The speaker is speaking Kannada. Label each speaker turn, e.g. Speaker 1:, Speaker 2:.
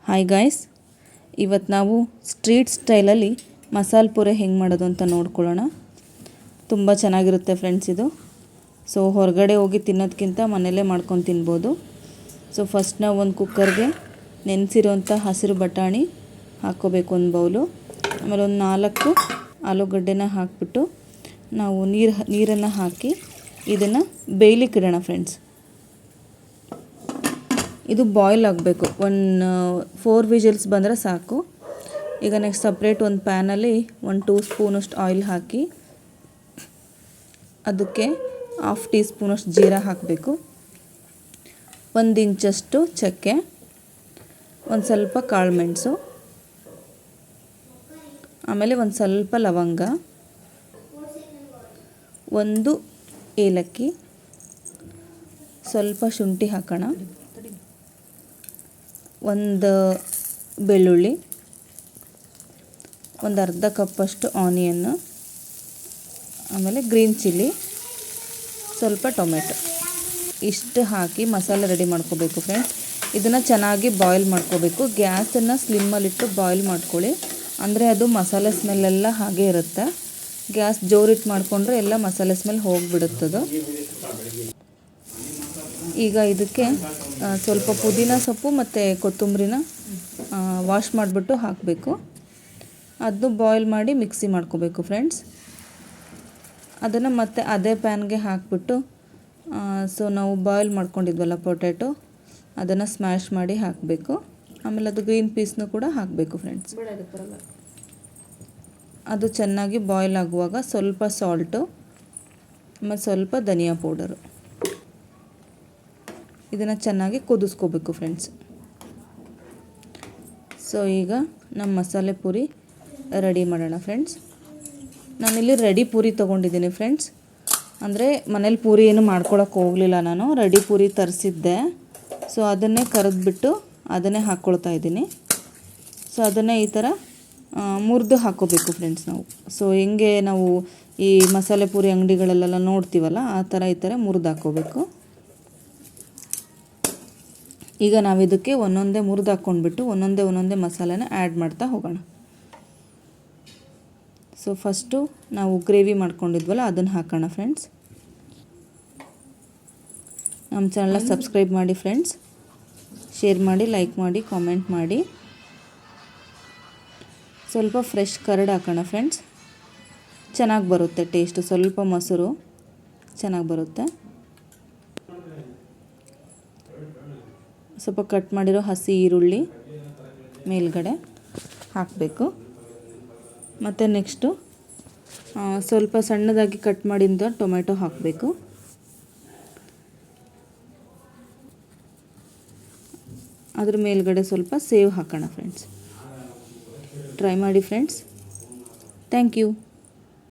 Speaker 1: ಹಾಯ್ ಗಾಯ್ಸ್, ಇವತ್ತು ನಾವು ಸ್ಟ್ರೀಟ್ ಸ್ಟೈಲಲ್ಲಿ ಮಸಾಲೆ ಪೂರಿ ಹೆಂಗೆ ಮಾಡೋದು ಅಂತ ನೋಡ್ಕೊಳ್ಳೋಣ. ತುಂಬ ಚೆನ್ನಾಗಿರುತ್ತೆ ಫ್ರೆಂಡ್ಸ್ ಇದು. ಸೊ ಹೊರಗಡೆ ಹೋಗಿ ತಿನ್ನೋದಕ್ಕಿಂತ ಮನೆಯಲ್ಲೇ ಮಾಡ್ಕೊಂಡು ತಿನ್ಬೋದು. ಸೊ ಫಸ್ಟ್ ನಾವು ಒಂದು ಕುಕ್ಕರ್ಗೆ ನೆನೆಸಿರೋಂಥ ಹಸಿರು ಬಟಾಣಿ ಹಾಕ್ಕೋಬೇಕು, ಒಂದು ಬೌಲು. ಆಮೇಲೆ ಒಂದು 4 ಆಲೂಗಡ್ಡೆನ ಹಾಕಿಬಿಟ್ಟು ನಾವು ನೀರನ್ನು ಹಾಕಿ ಇದನ್ನು ಬೇಯಲಿಕ್ಕೆ ಇಡೋಣ ಫ್ರೆಂಡ್ಸ್. ಇದು ಬಾಯ್ಲ್ ಆಗಬೇಕು. 4 ವಿಜಿಲ್ಸ್ ಬಂದರೆ ಸಾಕು. ಈಗ ನೆಕ್ಸ್ಟ್ ಸಪ್ರೇಟ್ ಒಂದು ಪ್ಯಾನಲ್ಲಿ 2 ಸ್ಪೂನಷ್ಟು ಆಯಿಲ್ ಹಾಕಿ ಅದಕ್ಕೆ 1/2 ಟೀ ಸ್ಪೂನಷ್ಟು ಜೀರಾ ಹಾಕಬೇಕು, 1 ಇಂಚಷ್ಟು ಚಕ್ಕೆ, ಒಂದು ಸ್ವಲ್ಪ ಕಾಳು ಮೆಣಸು, ಆಮೇಲೆ ಒಂದು ಸ್ವಲ್ಪ ಲವಂಗ, 1 ಏಲಕ್ಕಿ, ಸ್ವಲ್ಪ ಶುಂಠಿ ಹಾಕೋಣ, 1 ಬೆಳ್ಳುಳ್ಳಿ, ಒಂದು ಅರ್ಧ ಕಪ್ಪಷ್ಟು ಆನಿಯನ್ನು, ಆಮೇಲೆ ಗ್ರೀನ್ ಚಿಲ್ಲಿ, ಸ್ವಲ್ಪ ಟೊಮೆಟೊ. ಇಷ್ಟು ಹಾಕಿ ಮಸಾಲೆ ರೆಡಿ ಮಾಡ್ಕೋಬೇಕು ಫ್ರೆಂಡ್ಸ್. ಇದನ್ನು ಚೆನ್ನಾಗಿ ಬಾಯ್ಲ್ ಮಾಡ್ಕೋಬೇಕು. ಗ್ಯಾಸನ್ನು ಸ್ಲಿಮ್ಮಲ್ಲಿಟ್ಟು ಬಾಯ್ಲ್ ಮಾಡ್ಕೊಳ್ಳಿ, ಅಂದರೆ ಅದು ಮಸಾಲೆ ಸ್ಮೆಲ್ಲೆಲ್ಲ ಹಾಗೆ ಇರುತ್ತೆ. ಗ್ಯಾಸ್ ಜೋರಿಟ್ಟು ಮಾಡಿಕೊಂಡ್ರೆ ಎಲ್ಲ ಮಸಾಲೆ ಸ್ಮೆಲ್ ಹೋಗಿಬಿಡುತ್ತದು. ಈಗ ಇದಕ್ಕೆ ಸ್ವಲ್ಪ ಪುದೀನ ಸೊಪ್ಪು ಮತ್ತು ಕೊತ್ತಂಬರಿನ ವಾಶ್ ಮಾಡಿಬಿಟ್ಟು ಹಾಕಬೇಕು. ಅದನ್ನು ಬಾಯ್ಲ್ ಮಾಡಿ ಮಿಕ್ಸಿ ಮಾಡ್ಕೋಬೇಕು ಫ್ರೆಂಡ್ಸ್. ಅದನ್ನು ಮತ್ತೆ ಅದೇ ಪ್ಯಾನ್ಗೆ ಹಾಕಿಬಿಟ್ಟು ಸೊ ನಾವು ಬಾಯ್ಲ್ ಮಾಡ್ಕೊಂಡಿದ್ವಲ್ಲ ಪೊಟ್ಯಾಟೊ, ಅದನ್ನು ಸ್ಮ್ಯಾಶ್ ಮಾಡಿ ಹಾಕಬೇಕು. ಆಮೇಲೆ ಅದು ಗ್ರೀನ್ ಪೀಸ್ನೂ ಕೂಡ ಹಾಕಬೇಕು ಫ್ರೆಂಡ್ಸ್. ಅದು ಚೆನ್ನಾಗಿ ಬಾಯ್ಲ್ ಆಗುವಾಗ ಸ್ವಲ್ಪ ಸಾಲ್ಟು ಮತ್ತು ಸ್ವಲ್ಪ ಧನಿಯಾ ಪೌಡರು, ಇದನ್ನು ಚೆನ್ನಾಗಿ ಕುದಿಸ್ಕೋಬೇಕು ಫ್ರೆಂಡ್ಸ್. ಸೊ ಈಗ ನಮ್ಮ ಮಸಾಲೆ ಪೂರಿ ರೆಡಿ ಮಾಡೋಣ ಫ್ರೆಂಡ್ಸ್. ನಾನಿಲ್ಲಿ ರೆಡಿ ಪೂರಿ ತೊಗೊಂಡಿದ್ದೀನಿ ಫ್ರೆಂಡ್ಸ್. ಅಂದರೆ ಮನೇಲಿ ಪೂರಿ ಏನು ಮಾಡ್ಕೊಳಕ್ಕೆ ಹೋಗಲಿಲ್ಲ, ನಾನು ರೆಡಿ ಪೂರಿ ತರಿಸಿದ್ದೆ. ಸೊ ಅದನ್ನೇ ಕರೆದ್ಬಿಟ್ಟು ಅದನ್ನೇ ಹಾಕ್ಕೊಳ್ತಾ ಇದ್ದೀನಿ. ಸೊ ಅದನ್ನೇ ಈ ಥರ ಮುರಿದು ಹಾಕ್ಕೋಬೇಕು ಫ್ರೆಂಡ್ಸ್ ನಾವು. ಸೊ ಹೆಂಗೆ ನಾವು ಈ ಮಸಾಲೆ ಪೂರಿ ಅಂಗಡಿಗಳಲ್ಲೆಲ್ಲ ನೋಡ್ತೀವಲ್ಲ, ಆ ಥರ ಈ ಥರ ಮುರಿದು ಹಾಕ್ಕೋಬೇಕು. ಈಗ ನಾವು ಇದಕ್ಕೆ ಒಂದೊಂದೇ ಮುರಿದು ಹಾಕ್ಕೊಂಡ್ಬಿಟ್ಟು ಒಂದೊಂದೇ ಮಸಾಲೆನ ಆ್ಯಡ್ ಮಾಡ್ತಾ ಹೋಗೋಣ. ಸೊ ಫಸ್ಟು ನಾವು ಗ್ರೇವಿ ಮಾಡ್ಕೊಂಡಿದ್ವಲ್ಲ ಅದನ್ನು ಹಾಕೋಣ ಫ್ರೆಂಡ್ಸ್. ನಮ್ಮ ಚಾನಲ್ನ ಸಬ್ಸ್ಕ್ರೈಬ್ ಮಾಡಿ ಫ್ರೆಂಡ್ಸ್, ಶೇರ್ ಮಾಡಿ, ಲೈಕ್ ಮಾಡಿ, ಕಾಮೆಂಟ್ ಮಾಡಿ. ಸ್ವಲ್ಪ ಫ್ರೆಶ್ ಕರ್ಡ್ ಹಾಕೋಣ ಫ್ರೆಂಡ್ಸ್, ಚೆನ್ನಾಗಿ ಬರುತ್ತೆ ಟೇಸ್ಟು. ಸ್ವಲ್ಪ ಮೊಸರು ಚೆನ್ನಾಗಿ ಬರುತ್ತೆ. ಸ್ವಲ್ಪ ಕಟ್ ಮಾಡಿರೋ ಹಸಿ ಈರುಳ್ಳಿ ಮೇಲ್ಗಡೆ ಹಾಕಬೇಕು. ಮತ್ತು ನೆಕ್ಸ್ಟು ಸ್ವಲ್ಪ ಸಣ್ಣದಾಗಿ ಕಟ್ ಮಾಡಿದ ಟೊಮೆಟೊ ಹಾಕಬೇಕು. ಅದ್ರ ಮೇಲ್ಗಡೆ ಸ್ವಲ್ಪ ಸೇವ್ ಹಾಕೋಣ ಫ್ರೆಂಡ್ಸ್. ಟ್ರೈ ಮಾಡಿ ಫ್ರೆಂಡ್ಸ್. Thank you.